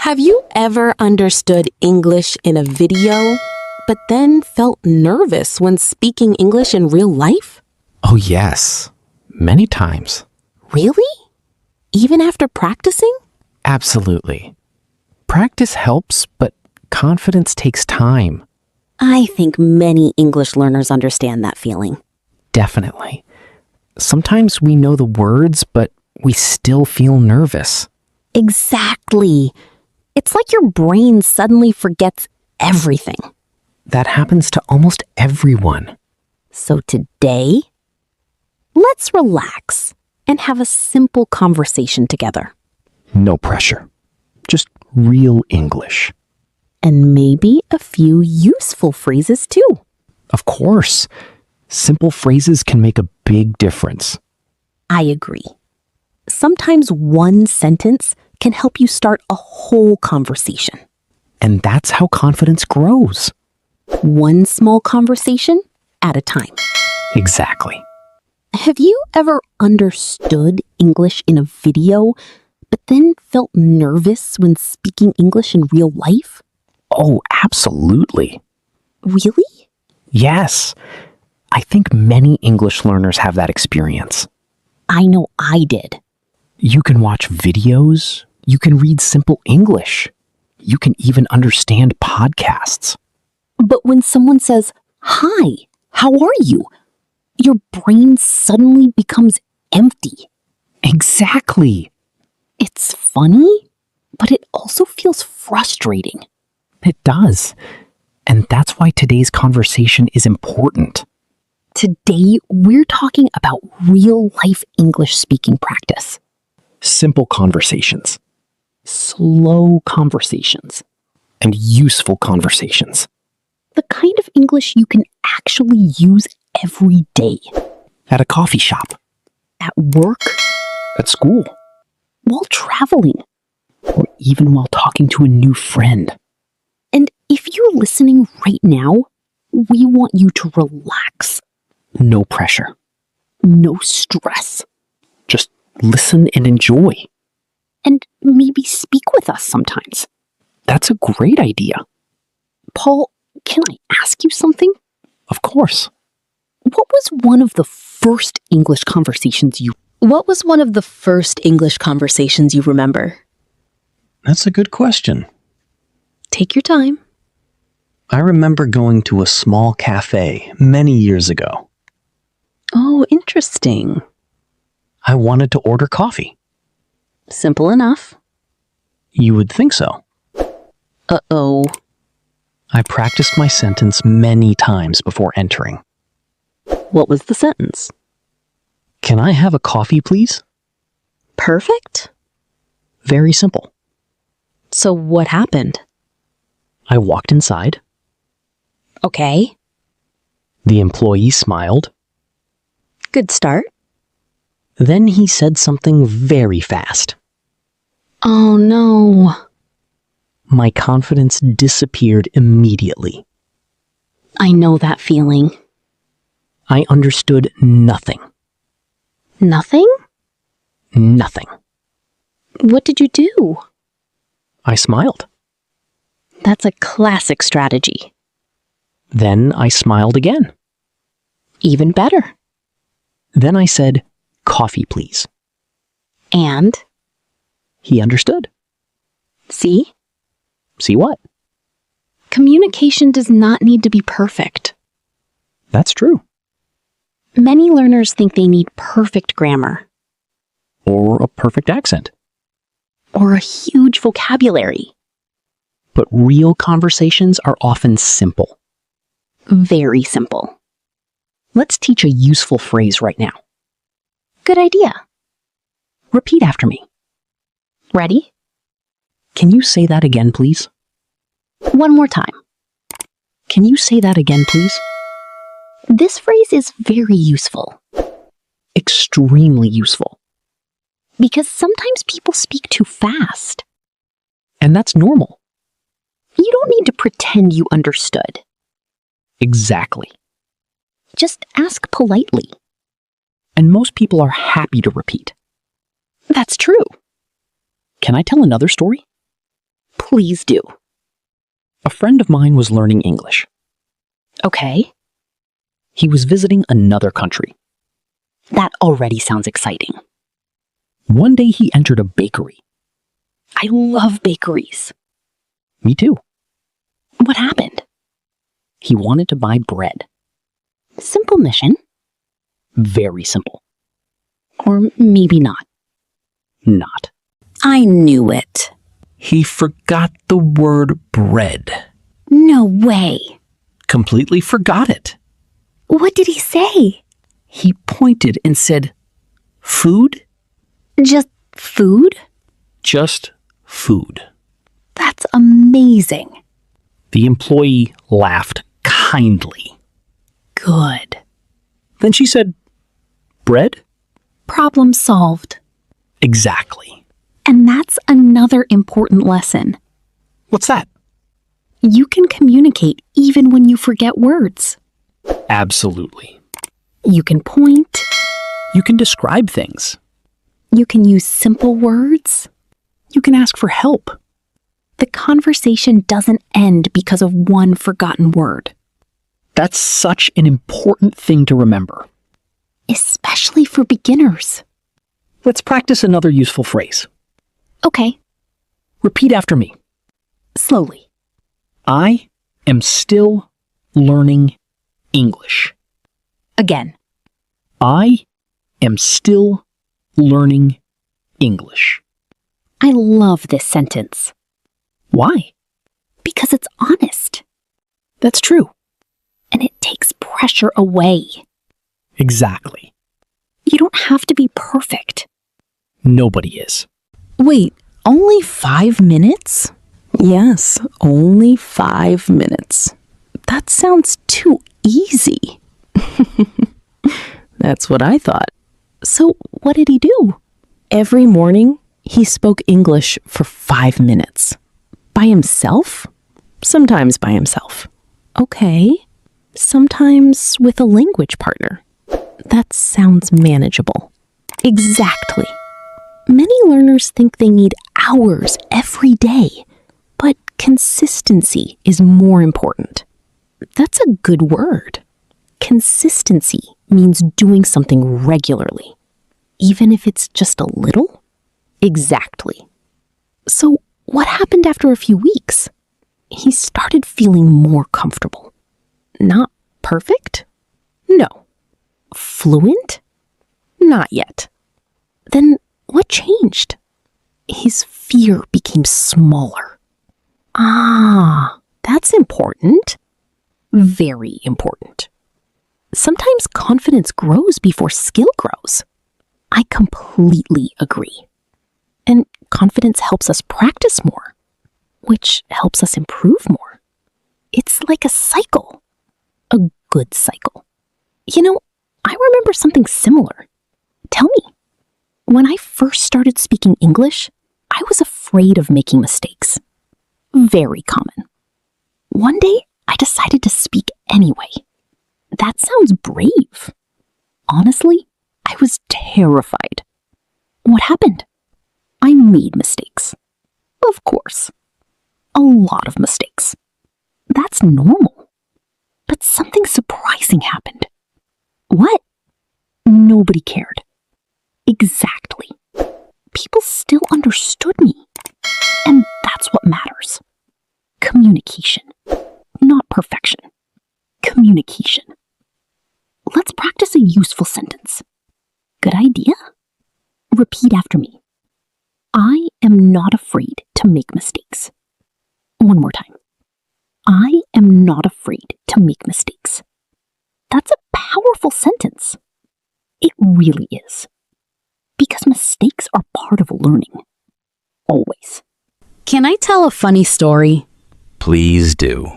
Have you ever understood English in a video, but then felt nervous when speaking English in real life? Oh, yes. Many times. Really? Even after practicing? Absolutely. Practice helps, but confidence takes time. I think many English learners understand that feeling. Definitely. Sometimes we know the words, but we still feel nervous. Exactly. It's like your brain suddenly forgets everything. That happens to almost everyone. So today, let's relax and have a simple conversation together. No pressure. Just real English. And maybe a few useful phrases too. Of course. Simple phrases can make a big difference. I agree. Sometimes one sentence can help you start a whole conversation. And that's how confidence grows. One small conversation at a time. Exactly. Have you ever understood English in a video, but then felt nervous when speaking English in real life? Oh, absolutely. Really? Yes. I think many English learners have that experience. I know I did. You can watch videos. You can read simple English. You can even understand podcasts. But when someone says, "Hi, how are you?" your brain suddenly becomes empty. Exactly. It's funny, but it also feels frustrating. It does. And that's why today's conversation is important. Today, we're talking about real-life English speaking practice. Simple conversations. Slow conversations. And useful conversations. The kind of English you can actually use every day. At a coffee shop. At work. At school. While traveling. Or even while talking to a new friend. And if you're listening right now, we want you to relax. No pressure. No stress. Just listen and enjoy. And maybe speak with us sometimes. That's a great idea. Paul, can I ask you something? Of course. What was one of the first English conversations you remember? That's a good question. Take your time. I remember going to a small cafe many years ago. Oh, interesting. I wanted to order coffee. Simple enough. You would think so. Uh-oh. I practiced my sentence many times before entering. What was the sentence? Can I have a coffee, please? Perfect. Very simple. So what happened? I walked inside. Okay. The employee smiled. Good start. Then he said something very fast. Oh no. My confidence disappeared immediately. I know that feeling. I understood nothing. Nothing? Nothing. What did you do? I smiled. That's a classic strategy. Then I smiled again. Even better. Then I said, "Coffee, please." And? He understood. See? See what? Communication does not need to be perfect. That's true. Many learners think they need perfect grammar. Or a perfect accent. Or a huge vocabulary. But real conversations are often simple. Very simple. Let's teach a useful phrase right now. Good idea. Repeat after me. Ready? Can you say that again, please? One more time. Can you say that again, please? This phrase is very useful. Extremely useful. Because sometimes people speak too fast. And that's normal. You don't need to pretend you understood. Exactly. Just ask politely. And most people are happy to repeat. That's true. Can I tell another story? Please do. A friend of mine was learning English. Okay. He was visiting another country. That already sounds exciting. One day he entered a bakery. I love bakeries. Me too. What happened? He wanted to buy bread. Simple mission. Very simple. Or maybe not. Not. I knew it. He forgot the word bread. No way. Completely forgot it. What did he say? He pointed and said, "Food?" Just food? Just food. That's amazing. The employee laughed kindly. Good. Then she said, "Bread?" Problem solved. Exactly. And that's another important lesson. What's that? You can communicate even when you forget words. Absolutely. You can point. You can describe things. You can use simple words. You can ask for help. The conversation doesn't end because of one forgotten word. That's such an important thing to remember. Especially for beginners. Let's practice another useful phrase. Okay, Repeat after me. slowly. I am still learning English. Again. I am still learning English. I love this sentence Why? because it's honest That's true. and it takes pressure away. Exactly. You don't have to be perfect. Nobody is. Wait, only 5 minutes? Yes, only 5 minutes. That sounds too easy. That's what I thought. So, what did he do? Every morning, he spoke English for 5 minutes. By himself? Sometimes by himself. Okay. Sometimes with a language partner. That sounds manageable. Exactly. Many learners think they need hours every day, but consistency is more important. That's a good word. Consistency means doing something regularly, even if it's just a little. Exactly. So, what happened after a few weeks? He started feeling more comfortable. Not perfect? No. Fluent? Not yet. Then what changed? His fear became smaller. Ah, that's important. Very important. Sometimes confidence grows before skill grows. I completely agree. And confidence helps us practice more, which helps us improve more. It's like a cycle. A good cycle. You know, I remember something similar. Tell me. When I first started speaking English, I was afraid of making mistakes. Very common. One day, I decided to speak anyway. That sounds brave. Honestly, I was terrified. What happened? I made mistakes. Of course. A lot of mistakes. That's normal. But something surprising happened. What? Nobody cared. Exactly. People still understood me. And that's what matters. Communication. Not perfection. Communication. Let's practice a useful sentence. Good idea? Repeat after me. I am not afraid to make mistakes. One more time. I am not afraid to make mistakes. That's a powerful sentence. It really is. Because mistakes are part of learning. Always. Can I tell a funny story? Please do.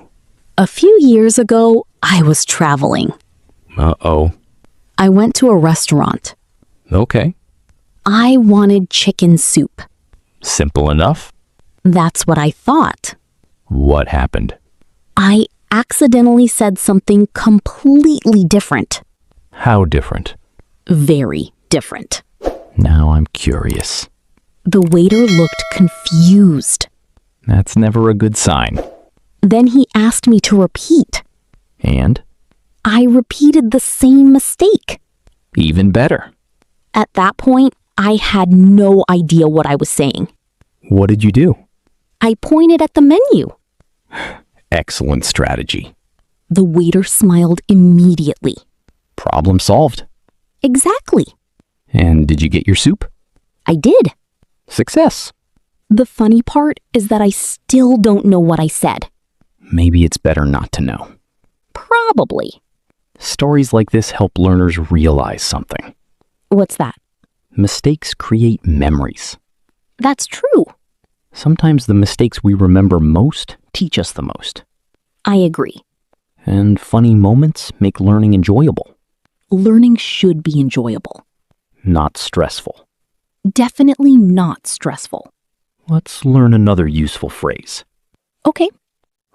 A few years ago, I was traveling. Uh-oh. I went to a restaurant. Okay. I wanted chicken soup. Simple enough. That's what I thought. What happened? I accidentally said something completely different. How different? Very different. Now I'm curious. The waiter looked confused. That's never a good sign. Then he asked me to repeat. And? I repeated the same mistake. Even better. At that point, I had no idea what I was saying. What did you do? I pointed at the menu. Excellent strategy. The waiter smiled immediately. Problem solved. Exactly. And did you get your soup? I did. Success. The funny part is that I still don't know what I said. Maybe it's better not to know. Probably. Stories like this help learners realize something. What's that? Mistakes create memories. That's true. Sometimes the mistakes we remember most teach us the most. I agree. And funny moments make learning enjoyable, Learning should be enjoyable. not stressful. Definitely not stressful. Let's learn another useful phrase. Okay.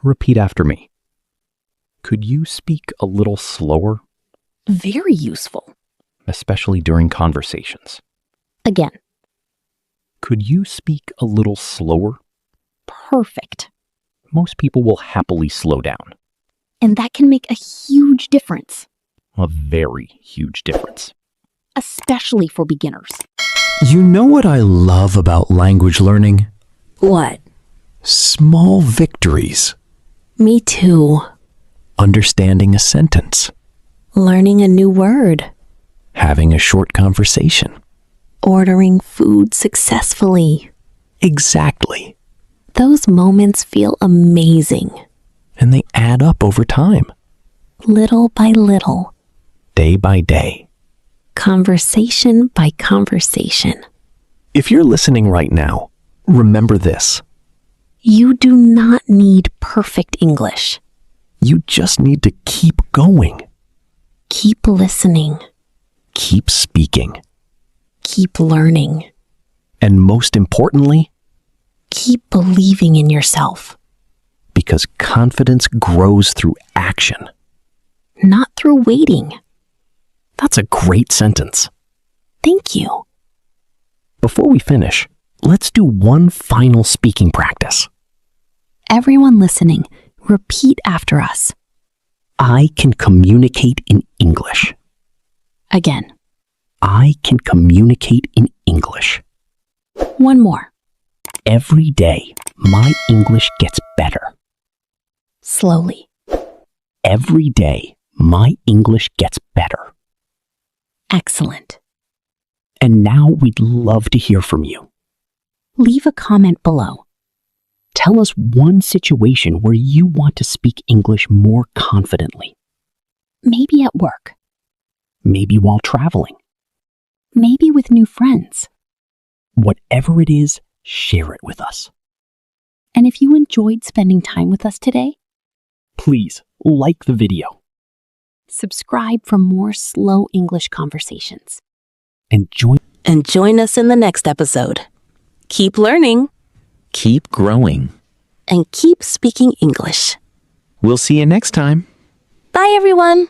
Repeat after me. Could you speak a little slower, Very useful. especially during conversations? Again. Could you speak a little slower? Perfect. Most people will happily slow down. And that can make a huge difference, A very huge difference. especially for beginners. You know what I love about language learning? What? Small victories. Me too. Understanding a sentence. Learning a new word. Having a short conversation. Ordering food successfully. Exactly. Those moments feel amazing. And they add up over time, Little by little. day by day. Conversation by conversation. If you're listening right now, remember this. You do not need perfect English. You just need to keep going. Keep listening. Keep speaking. Keep learning. And most importantly, Keep believing in yourself. because confidence grows through action. Not through waiting. That's a great sentence. Thank you. Before we finish, let's do one final speaking practice. Everyone listening, repeat after us. I can communicate in English. Again. I can communicate in English. One more. Every day, my English gets better. Slowly. Every day, my English gets better. Excellent. And now we'd love to hear from you. Leave a comment below. Tell us one situation where you want to speak English more confidently. Maybe at work. Maybe while traveling. Maybe with new friends. Whatever it is, share it with us. And if you enjoyed spending time with us today, Please like the video subscribe for more slow English conversations. and Join us in the next episode. Keep learning Keep growing. and keep speaking English. We'll see you next time. Bye, everyone.